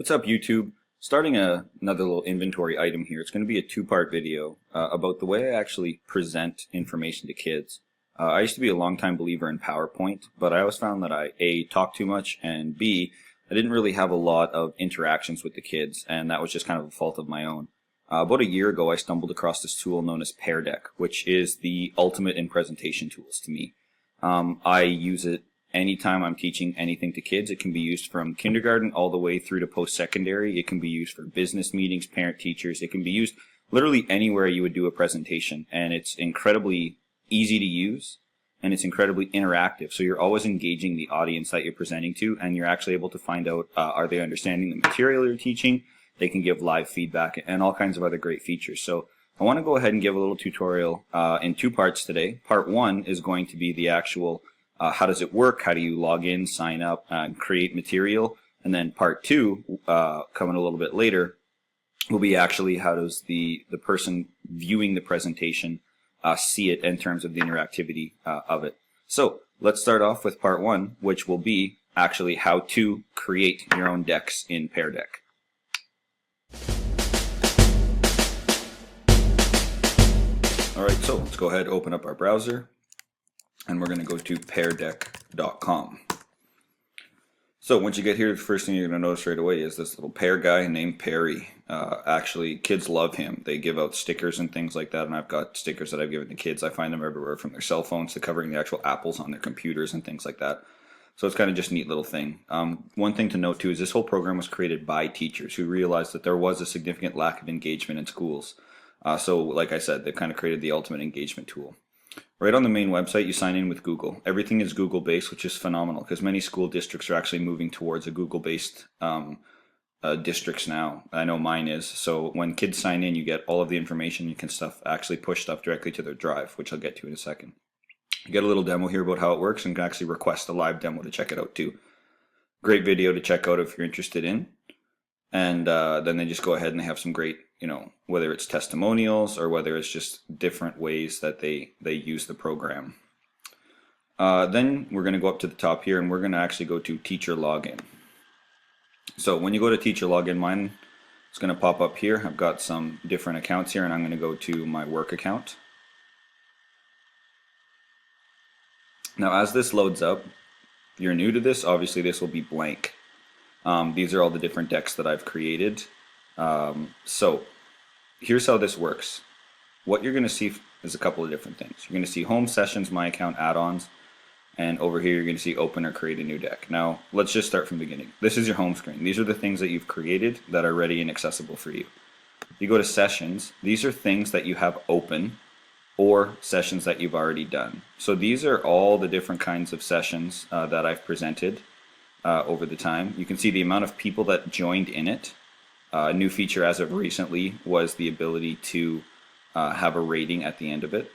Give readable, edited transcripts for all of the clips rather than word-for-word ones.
What's up, YouTube? Starting another little inventory item here. It's going to be a two-part video about the way I actually present information to kids. I used to be a long-time believer in PowerPoint, but I always found that I A, talked too much, and B, I didn't really have a lot of interactions with the kids, and that was just kind of a fault of my own. About a year ago, I stumbled across this tool known as Pear Deck, which is the ultimate in presentation tools to me. I use it anytime I'm teaching anything to kids. It can be used from kindergarten all the way through to post-secondary. It can be used for business meetings, parent-teachers. It can be used literally anywhere you would do a presentation, and it's incredibly easy to use, and it's incredibly interactive. So you're always engaging the audience that you're presenting to, and you're actually able to find out, are they understanding the material you're teaching? They can give live feedback and all kinds of other great features. So I want to go ahead and give a little tutorial in two parts today. Part one is going to be the actual how does it work? How do you log in, sign up, and create material? And then part two, coming a little bit later, will be actually how does the person viewing the presentation see it in terms of the interactivity of it. So let's start off with part one, which will be actually how to create your own decks in Pear Deck. Alright, so let's go ahead and open up our browser, and we're going to go to PearDeck.com. So once you get here, the first thing you're going to notice right away is this little pear guy named Perry. Actually, kids love him. They give out stickers and things like that, and I've got stickers that I've given to kids. I find them everywhere, from their cell phones to covering the actual apples on their computers and things like that. So it's kind of just a neat little thing. One thing to note too is this whole program was created by teachers who realized that there was a significant lack of engagement in schools. So like I said, they've kind of created the ultimate engagement tool. Right on the main website, you sign in with Google. Everything is Google-based, which is phenomenal because many school districts are actually moving towards a Google-based districts now. I know mine is. So when kids sign in, you get all of the information. You can actually push stuff directly to their drive, which I'll get to in a second. You get a little demo here about how it works, and can actually request a live demo to check it out too. Great video to check out if you're interested in. And then they just go ahead and they have some great, whether it's testimonials or whether it's just different ways that they use the program. Then we're going to go up to the top here, and we're going to actually go to teacher login. So when you go to teacher login, mine is going to pop up here. I've got some different accounts here, and I'm going to go to my work account. Now as this loads up, if you're new to this, obviously this will be blank. These are all the different decks that I've created. So here's how this works. What you're going to see is a couple of different things. You're going to see home, sessions, my account, add-ons, and over here you're going to see open or create a new deck. Now let's just start from the beginning. This is your home screen. These are the things that you've created that are ready and accessible for you. You go to sessions. These are things that you have open or sessions that you've already done. So these are all the different kinds of sessions that I've presented over the time. You can see the amount of people that joined in it. A new feature as of recently was the ability to have a rating at the end of it.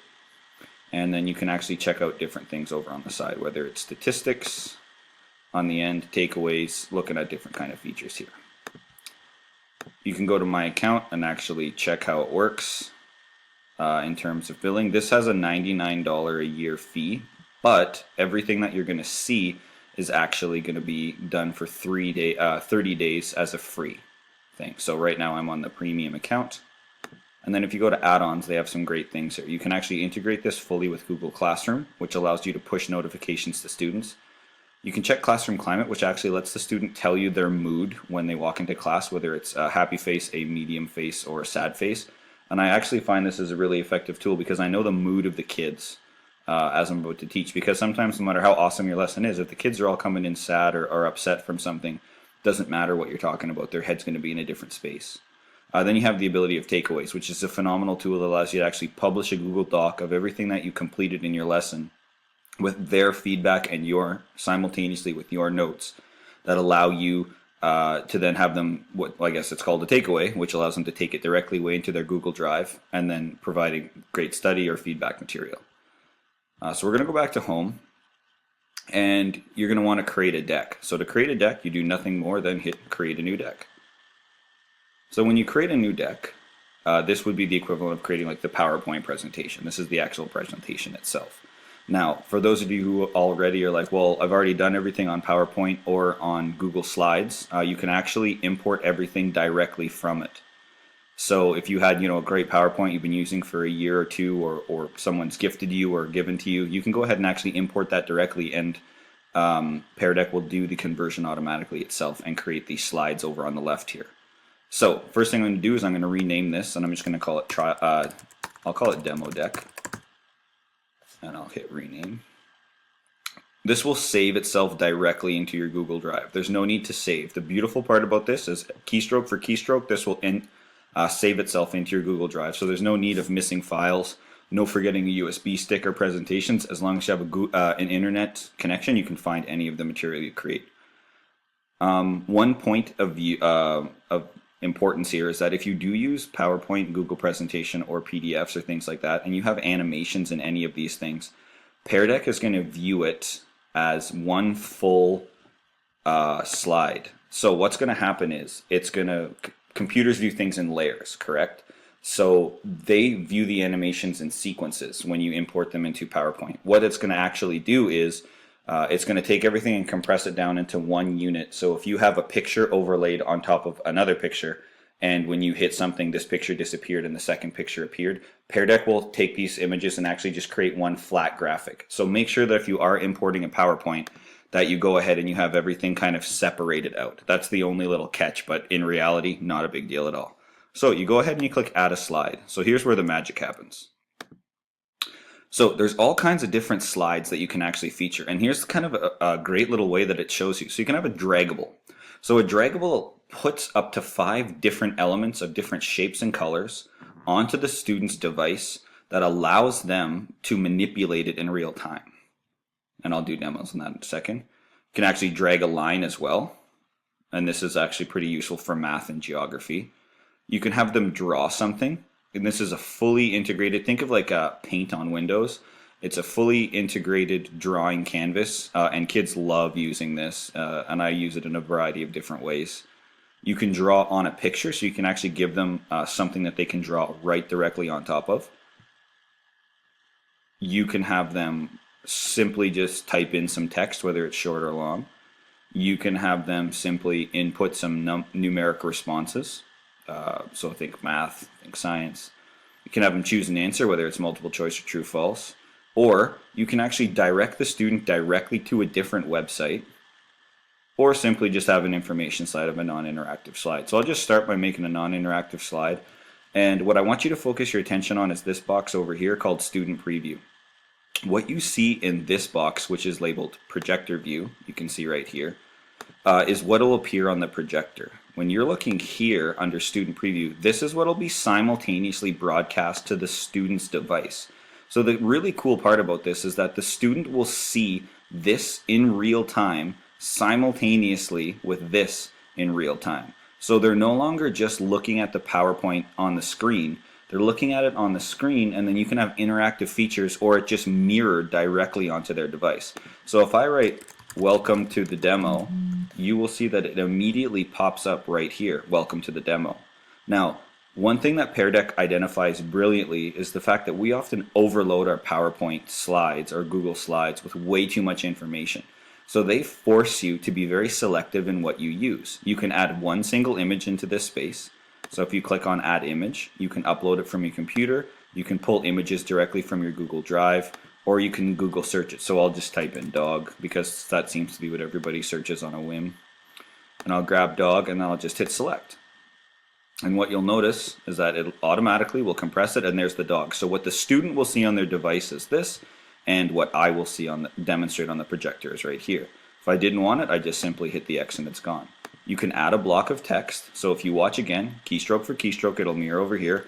And then you can actually check out different things over on the side, whether it's statistics on the end, takeaways, looking at different kind of features here. You can go to my account and actually check how it works in terms of billing. This has a $99 a year fee, but everything that you're going to see is actually going to be done for 30 days as a free thing. So right now I'm on the premium account. And then if you go to add-ons, they have some great things here. You can actually integrate this fully with Google Classroom, which allows you to push notifications to students. You can check classroom climate, which actually lets the student tell you their mood when they walk into class, whether it's a happy face, a medium face, or a sad face. And I actually find this is a really effective tool because I know the mood of the kids as I'm about to teach, because sometimes no matter how awesome your lesson is, if the kids are all coming in sad or upset from something, it doesn't matter what you're talking about, their head's going to be in a different space. Then you have the ability of takeaways, which is a phenomenal tool that allows you to actually publish a Google Doc of everything that you completed in your lesson with their feedback and simultaneously with your notes that allow you to then have them, I guess it's called a takeaway, which allows them to take it directly away into their Google Drive and then providing great study or feedback material. So we're going to go back to home, and you're going to want to create a deck. So to create a deck, you do nothing more than hit create a new deck. So when you create a new deck, this would be the equivalent of creating like the PowerPoint presentation. This is the actual presentation itself. Now, for those of you who already are like, well, I've already done everything on PowerPoint or on Google Slides, you can actually import everything directly from it. So if you had, a great PowerPoint you've been using for a year or two, or someone's gifted you or given to you, you can go ahead and actually import that directly, and Pear Deck will do the conversion automatically itself and create these slides over on the left here. So first thing I'm going to do is I'm going to rename this, and I'm just going to call it I'll call it Demo Deck, and I'll hit rename. This will save itself directly into your Google Drive. There's no need to save. The beautiful part about this is keystroke for keystroke, this will save itself into your Google Drive. So there's no need of missing files, no forgetting a USB stick or presentations. As long as you have an internet connection, you can find any of the material you create. One point of view of importance here is that if you do use PowerPoint, Google Presentation, or PDFs or things like that, and you have animations in any of these things, Pear Deck is going to view it as one full slide. So what's going to happen is computers view things in layers, correct? So they view the animations in sequences when you import them into PowerPoint. What it's going to actually do is it's going to take everything and compress it down into one unit. So if you have a picture overlaid on top of another picture, and when you hit something, this picture disappeared and the second picture appeared, Pear Deck will take these images and actually just create one flat graphic. So make sure that if you are importing a PowerPoint, that you go ahead and you have everything kind of separated out. That's the only little catch, but in reality, not a big deal at all. So you go ahead and you click Add a Slide. So here's where the magic happens. So there's all kinds of different slides that you can actually feature, and here's kind of a great little way that it shows you. So you can have a draggable. So a draggable puts up to 5 different elements of different shapes and colors onto the student's device that allows them to manipulate it in real time. And I'll do demos on that in a second. You can actually drag a line as well, and this is actually pretty useful for math and geography. You can have them draw something, and this is a fully integrated, think of like a Paint on Windows. It's a fully integrated drawing canvas, and kids love using this, and I use it in a variety of different ways. You can draw on a picture, so you can actually give them something that they can draw right directly on top of. You can have them simply just type in some text, whether it's short or long. You can have them simply input some numeric responses. So think math, think science. You can have them choose an answer, whether it's multiple choice or true false. Or you can actually direct the student directly to a different website, or simply just have an information slide of a non-interactive slide. So I'll just start by making a non-interactive slide. And what I want you to focus your attention on is this box over here called Student Preview. What you see in this box, which is labeled Projector View, you can see right here, is what will appear on the projector. When you're looking here under Student Preview, this is what will be simultaneously broadcast to the student's device. So the really cool part about this is that the student will see this in real time simultaneously with this in real time. So they're no longer just looking at the PowerPoint on the screen. They're looking at it on the screen, and then you can have interactive features, or it just mirrored directly onto their device. So if I write welcome to the demo, you will see that it immediately pops up right here, welcome to the demo. Now, one thing that Pear Deck identifies brilliantly is the fact that we often overload our PowerPoint slides or Google Slides with way too much information. So they force you to be very selective in what you use. You can add one single image into this space. So if you click on Add Image, you can upload it from your computer, you can pull images directly from your Google Drive, or you can Google search it. So I'll just type in dog, because that seems to be what everybody searches on a whim. And I'll grab dog, and then I'll just hit select. And what you'll notice is that it automatically will compress it, and there's the dog. So what the student will see on their device is this, and what I will see demonstrate on the projector is right here. If I didn't want it, I just simply hit the X and it's gone. You can add a block of text. So if you watch again, keystroke for keystroke, it'll mirror over here.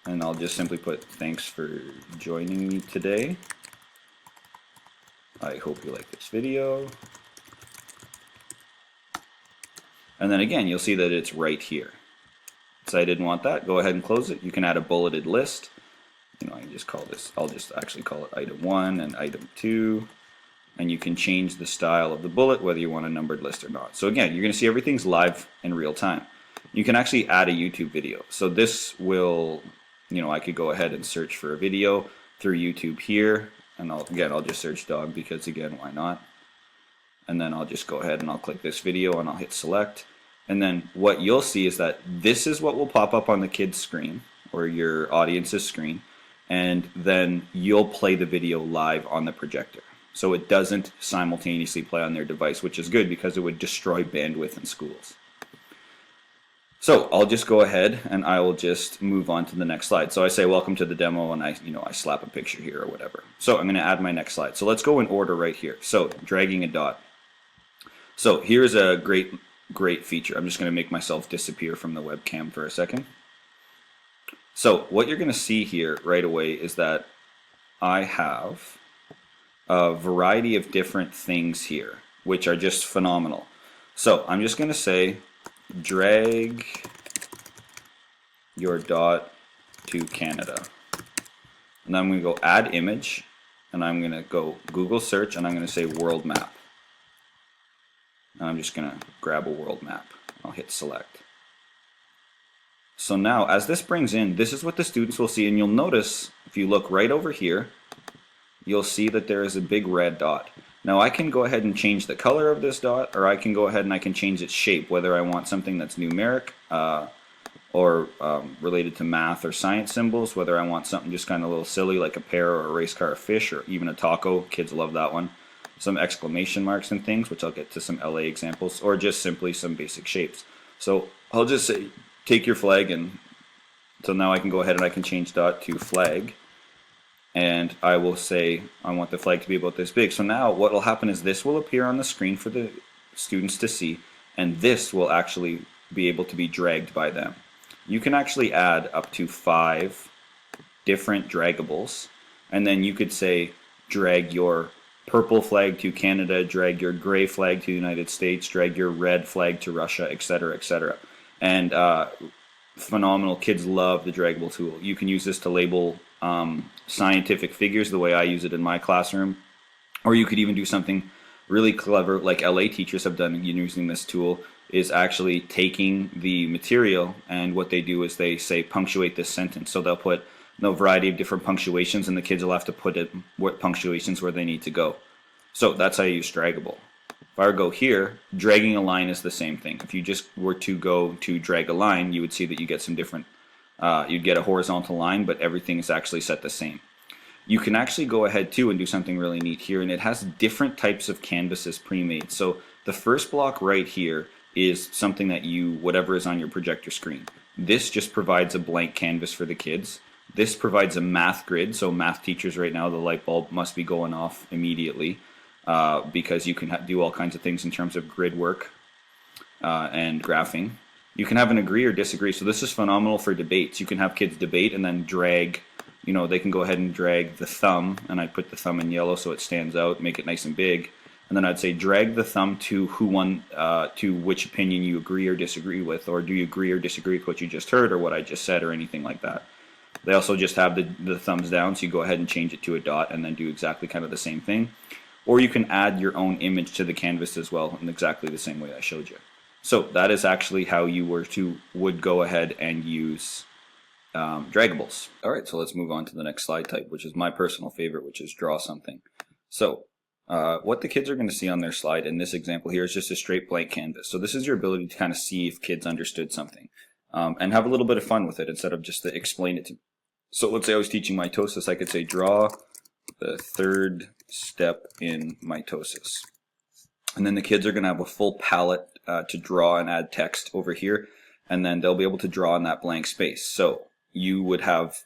And I'll just simply put, thanks for joining me today. I hope you like this video. And then again, you'll see that it's right here. So I didn't want that, go ahead and close it. You can add a bulleted list. I can just call this, I'll just actually call it item 1 and item 2. And you can change the style of the bullet, whether you want a numbered list or not. So again, you're going to see everything's live in real time. You can actually add a YouTube video. So this will, I could go ahead and search for a video. through YouTube here, and I'll just search dog because again, why not? And then I'll just go ahead and I'll click this video and I'll hit select. And then what you'll see is that this is what will pop up on the kid's screen or your audience's screen, and then you'll play the video live on the projector. So it doesn't simultaneously play on their device, which is good because it would destroy bandwidth in schools. So I'll just go ahead and I will just move on to the next slide. So I say welcome to the demo, and I slap a picture here or whatever. So I'm going to add my next slide. So let's go in order right here. So dragging a dot. So here's a great feature. I'm just going to make myself disappear from the webcam for a second. So what you're going to see here right away is that I have a variety of different things here, which are just phenomenal. So I'm just going to say drag your dot to Canada. And then I'm going to go add image, and I'm going to go Google search, and I'm going to say world map. And I'm just going to grab a world map. I'll hit select. So now as this brings in, this is what the students will see, and you'll notice if you look right over here, you'll see that there is a big red dot. Now I can go ahead and change the color of this dot, or I can go ahead and I can change its shape, whether I want something that's numeric or related to math or science symbols, whether I want something just kind of a little silly like a pear or a race car, a fish, or even a taco. Kids love that one. Some exclamation marks and things, which I'll get to some LA examples, or just simply some basic shapes. So I'll just say take your flag, and so now I can go ahead and I can change dot to flag. And I will say I want the flag to be about this big. So now what will happen is this will appear on the screen for the students to see, and this will actually be able to be dragged by them. You can actually add up to 5 different draggables, and then you could say drag your purple flag to Canada, drag your gray flag to the United States, drag your red flag to Russia, etc., etc. And phenomenal. Kids love the draggable tool. You can use this to label scientific figures the way I use it in my classroom, or you could even do something really clever like LA teachers have done using this tool, is actually taking the material, and what they do is they say punctuate this sentence. So they'll put a variety of different punctuations, and the kids will have to put what punctuations where they need to go. So that's how you use draggable. If I were to go here, dragging a line is the same thing. If you just were to go to drag a line, you would see that you get some different you'd get a horizontal line, but everything is actually set the same. You can actually go ahead too and do something really neat here, and it has different types of canvases pre-made. So the first block right here is something that whatever is on your projector screen. This just provides a blank canvas for the kids. This provides a math grid, so math teachers right now, the light bulb must be going off immediately because you can do all kinds of things in terms of grid work and graphing. You can have an agree or disagree. So this is phenomenal for debates. You can have kids debate and then drag, they can go ahead and drag the thumb, and I put the thumb in yellow so it stands out, make it nice and big. And then I'd say drag the thumb to who won, to which opinion you agree or disagree with, or do you agree or disagree with what you just heard or what I just said or anything like that. They also just have the thumbs down, so you go ahead and change it to a dot and then do exactly kind of the same thing. Or you can add your own image to the canvas as well in exactly the same way I showed you. So that is actually how you would go ahead and use draggables. All right, so let's move on to the next slide type, which is my personal favorite, which is draw something. So what the kids are going to see on their slide in this example here is just a straight blank canvas. So this is your ability to kind of see if kids understood something and have a little bit of fun with it instead of just to explain it to me. So let's say I was teaching mitosis, I could say draw the 3rd step in mitosis. And then the kids are going to have a full palette to draw and add text over here, and then they'll be able to draw in that blank space. So you would have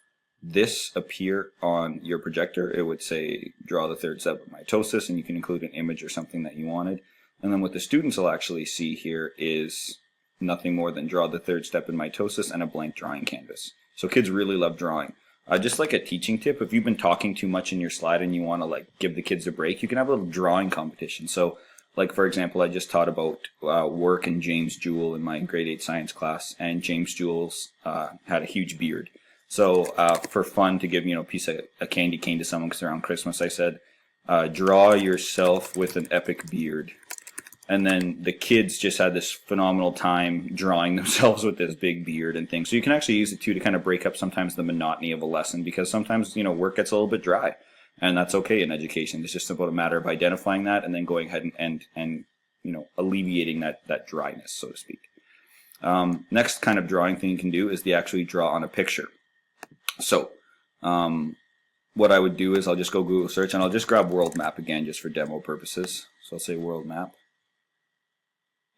this appear on your projector. It would say draw the 3rd step of mitosis, and you can include an image or something that you wanted. And then what the students will actually see here is nothing more than draw the 3rd step in mitosis and a blank drawing canvas. So kids really love drawing. Just like a teaching tip, if you've been talking too much in your slide and you want to give the kids a break, you can have a little drawing competition. So like, for example, I just taught about work and James Jewell in my grade 8 science class, and James Jewell's had a huge beard. So for fun, to give a piece of a candy cane to someone because around Christmas, I said, draw yourself with an epic beard. And then the kids just had this phenomenal time drawing themselves with this big beard and things. So you can actually use it too to kind of break up sometimes the monotony of a lesson, because sometimes, work gets a little bit dry, and that's okay in education. It's just about a matter of identifying that and then going ahead and alleviating that dryness, so to speak. Next kind of drawing thing you can do is the actually draw on a picture. So what I would do is I'll just go Google search, and I'll just grab world map again just for demo purposes. So I'll say world map.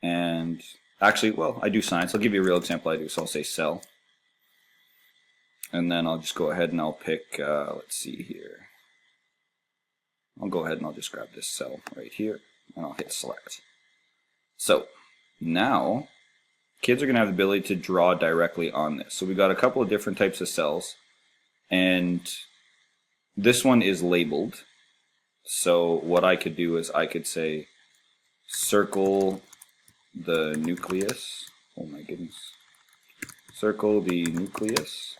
And actually, well, I do science. I'll give you a real example I do. So I'll say cell. And then I'll just go ahead and I'll pick, let's see here. I'll go ahead and I'll just grab this cell right here, and I'll hit select. So now kids are going to have the ability to draw directly on this. So we've got a couple of different types of cells, and this one is labeled. So what I could do is I could say circle the nucleus. Oh my goodness. Circle the nucleus.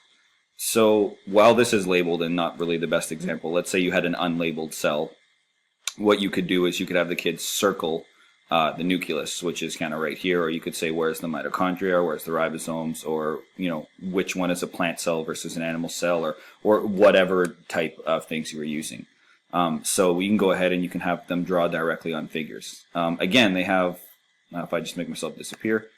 So while this is labeled and not really the best example, let's say you had an unlabeled cell. What you could do is you could have the kids circle the nucleus, which is kind of right here, or you could say where's the mitochondria, or where's the ribosomes, or which one is a plant cell versus an animal cell, or whatever type of things you were using. So you can go ahead and you can have them draw directly on figures. Again, they have, if I just make myself disappear,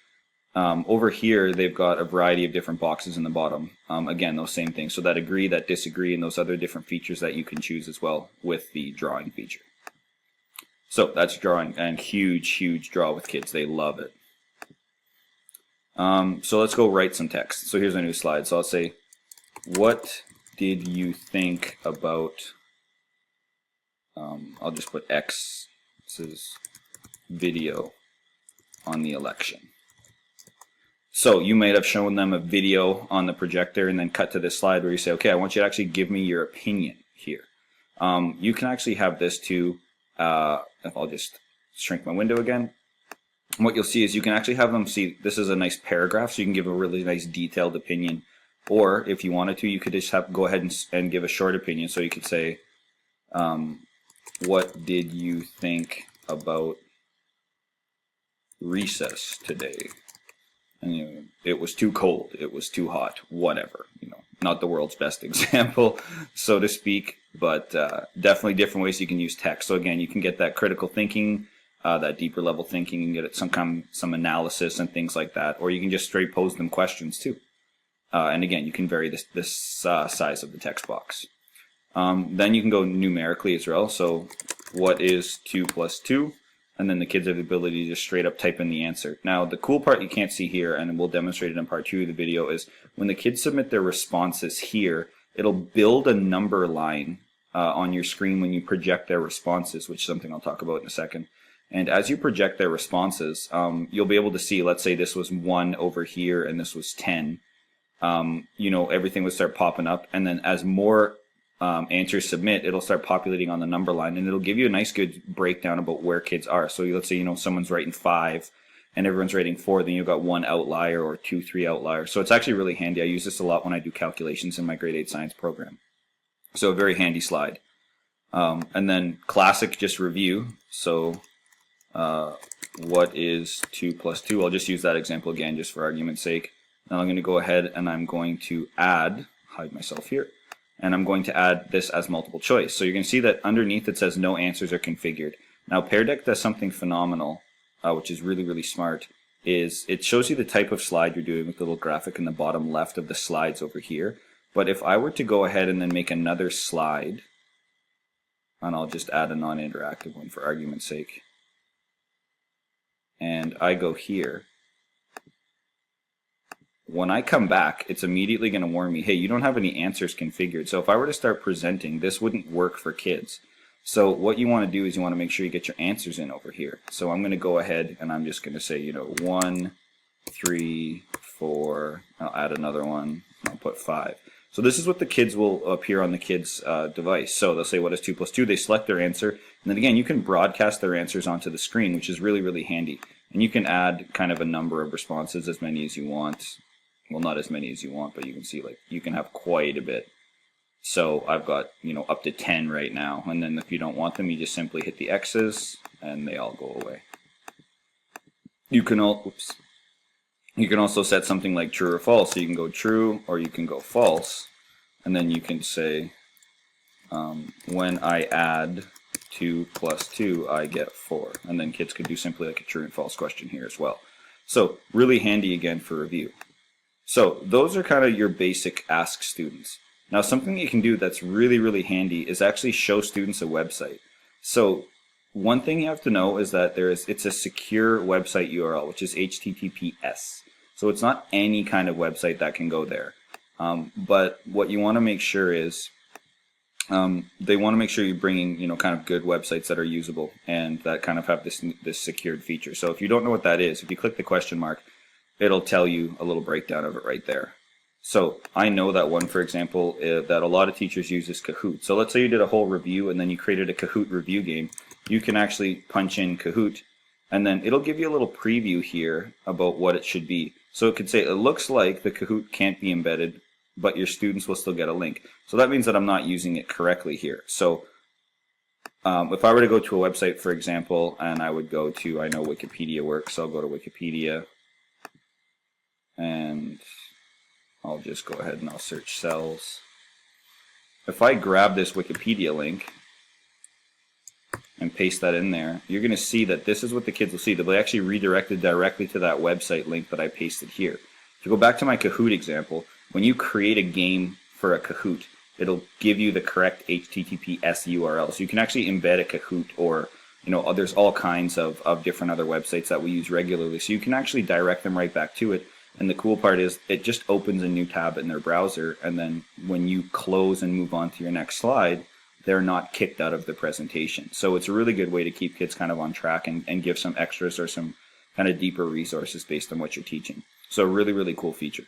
over here they've got a variety of different boxes in the bottom. Again, those same things. So that agree, that disagree, and those other different features that you can choose as well with the drawing feature. So that's drawing, and huge draw with kids. They love it. So let's go write some text. So here's a new slide. So I'll say, what did you think about, I'll just put X's video on the election. So you might have shown them a video on the projector and then cut to this slide where you say, okay, I want you to actually give me your opinion here. You can actually have this too. If I'll just shrink my window again, what you'll see is you can actually have them see this is a nice paragraph, so you can give a really nice detailed opinion. Or if you wanted to, you could just go ahead and give a short opinion. So you could say, what did you think about recess today? And it was too cold, it was too hot, whatever. Not the world's best example, so to speak, but definitely different ways you can use text. So again, you can get that critical thinking, that deeper level thinking, and get it some analysis and things like that. Or you can just straight pose them questions too. And again, you can vary this size of the text box. Then you can go numerically as well. So what is 2 plus 2? And then the kids have the ability to just straight up type in the answer. Now, the cool part you can't see here, and we'll demonstrate it in part 2 of the video, is when the kids submit their responses here, it'll build a number line on your screen when you project their responses, which is something I'll talk about in a second. And as you project their responses, you'll be able to see, let's say this was 1 over here and this was 10. Everything would start popping up, and then as more answers submit, it'll start populating on the number line, and it'll give you a nice good breakdown about where kids are. So let's say someone's writing 5 and everyone's rating 4, then you've got 1 outlier or 2, 3 outliers. So it's actually really handy. I use this a lot when I do calculations in my grade 8 science program. So a very handy slide. And then classic, just review. So what is 2 plus 2? I'll just use that example again just for argument's sake. Now I'm going to go ahead and I'm going to hide myself here, and I'm going to add this as multiple choice. So you can see that underneath it says no answers are configured. Now PearDeck does something phenomenal, which is really smart, is it shows you the type of slide you're doing with the little graphic in the bottom left of the slides over here. But if I were to go ahead and then make another slide, and I'll just add a non-interactive one for argument's sake, and I go here, when I come back, it's immediately going to warn me, hey, you don't have any answers configured. So if I were to start presenting, this wouldn't work for kids. So what you want to do is you want to make sure you get your answers in over here. So I'm going to go ahead and I'm just going to say, 1, 3, 4, I'll add another one, I'll put 5. So this is what the kids will appear on the kids' device. So they'll say, what is 2 plus 2? They select their answer. And then again, you can broadcast their answers onto the screen, which is really handy. And you can add kind of a number of responses, as many as you want. Well, not as many as you want, but you can see you can have quite a bit. So I've got, up to 10 right now. And then if you don't want them, you just simply hit the X's and they all go away. You can you can also set something like true or false. So you can go true or you can go false, and then you can say when I add 2 plus 2, I get 4. And then kids could do simply like a true and false question here as well. So really handy again for review. So those are kind of your basic ask students. Now something that you can do that's really, really handy is actually show students a website. So one thing you have to know is that it's a secure website URL, which is HTTPS. So it's not any kind of website that can go there. But what you want to make sure is they want to make sure you're bringing, kind of good websites that are usable and that kind of have this secured feature. So if you don't know what that is, if you click the question mark, it'll tell you a little breakdown of it right there. So I know that one, for example, that a lot of teachers use is Kahoot. So let's say you did a whole review and then you created a Kahoot review game. You can actually punch in Kahoot and then it'll give you a little preview here about what it should be. So it could say, it looks like the Kahoot can't be embedded, but your students will still get a link. So that means that I'm not using it correctly here. So if I were to go to a website, for example, and I would go to, I know Wikipedia works, so I'll go to Wikipedia, and I'll just go ahead and I'll search cells. If I grab this Wikipedia link and paste that in there, you're going to see that this is what the kids will see. They'll be actually redirected directly to that website link that I pasted here. To go back to my Kahoot example, when you create a game for a Kahoot, it'll give you the correct HTTPS URL. So you can actually embed a Kahoot, or there's all kinds of different other websites that we use regularly. So you can actually direct them right back to it. And the cool part is it just opens a new tab in their browser, and then when you close and move on to your next slide, they're not kicked out of the presentation. So it's a really good way to keep kids kind of on track and give some extras or some kind of deeper resources based on what you're teaching. So really, really cool feature.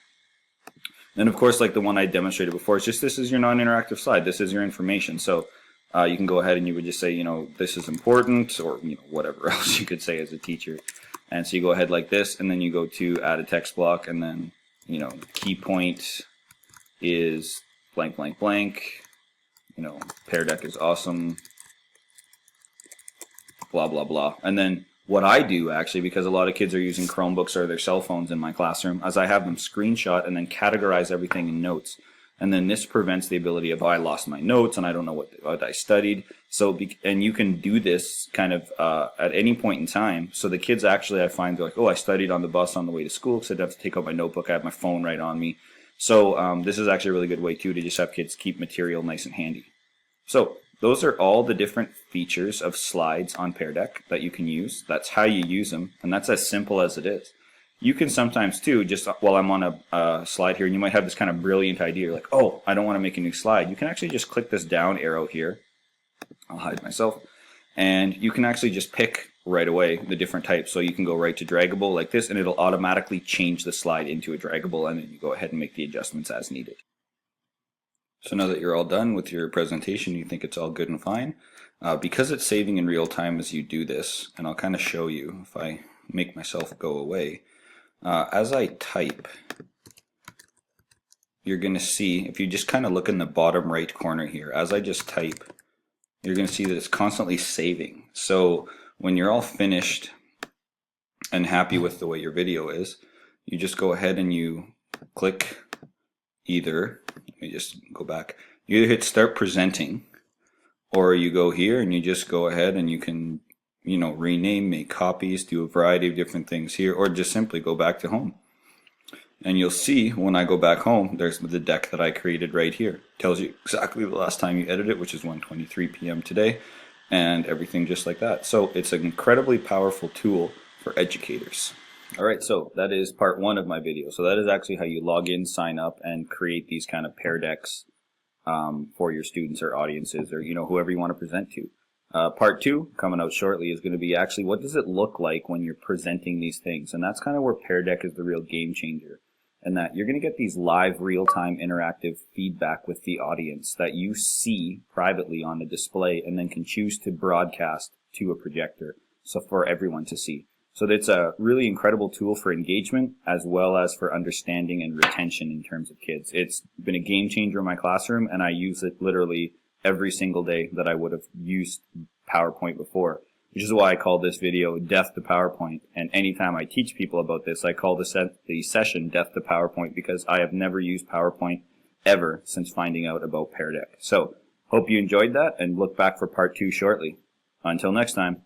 And of course, like the one I demonstrated before, it's just this is your non-interactive slide. This is your information. So you can go ahead and you would just say, this is important, or whatever else you could say as a teacher. And so you go ahead like this, and then you go to add a text block, and then key point is blank blank blank. Pear Deck is awesome. Blah blah blah. And then what I do actually, because a lot of kids are using Chromebooks or their cell phones in my classroom, is I have them screenshot and then categorize everything in notes. And then this prevents the ability of, I lost my notes and I don't know what I studied. So, and you can do this kind of at any point in time. So the kids actually, I find, they're like, I studied on the bus on the way to school because I didn't have to take out my notebook. I have my phone right on me. So this is actually a really good way too to just have kids keep material nice and handy. So those are all the different features of slides on Pear Deck that you can use. That's how you use them, and that's as simple as it is. You can sometimes too, just while I'm on a slide here, and you might have this kind of brilliant idea, you're like, I don't want to make a new slide. You can actually just click this down arrow here. I'll hide myself. And you can actually just pick right away the different types. So you can go right to draggable like this, and it'll automatically change the slide into a draggable, and then you go ahead and make the adjustments as needed. So now that you're all done with your presentation, you think it's all good and fine. Because it's saving in real time as you do this, and I'll kind of show you if I make myself go away. As I type, you're going to see, if you just kind of look in the bottom right corner here, as I just type, you're going to see that it's constantly saving. So when you're all finished and happy with the way your video is, you just go ahead and you click either, let me just go back, you either hit start presenting, or you go here and you just go ahead and you can rename, make copies, do a variety of different things here, or just simply go back to home. And you'll see when I go back home, there's the deck that I created right here. It tells you exactly the last time you edited, which is 1:23 p.m. today, and everything just like that. So it's an incredibly powerful tool for educators. All right, so that is part one of my video. So that is actually how you log in, sign up, and create these kind of Pear Decks for your students or audiences, or whoever you want to present to. Part two, coming out shortly, is going to be actually what does it look like when you're presenting these things. And that's kind of where Pear Deck is the real game changer. And that you're going to get these live, real-time, interactive feedback with the audience that you see privately on the display and then can choose to broadcast to a projector so for everyone to see. So it's a really incredible tool for engagement as well as for understanding and retention in terms of kids. It's been a game changer in my classroom, and I use it literally every single day that I would have used PowerPoint before. which is why I call this video Death to PowerPoint. And anytime I teach people about this, I call the session Death to PowerPoint, because I have never used PowerPoint ever since finding out about Pear Deck. So, hope you enjoyed that, and look back for part 2 shortly. Until next time.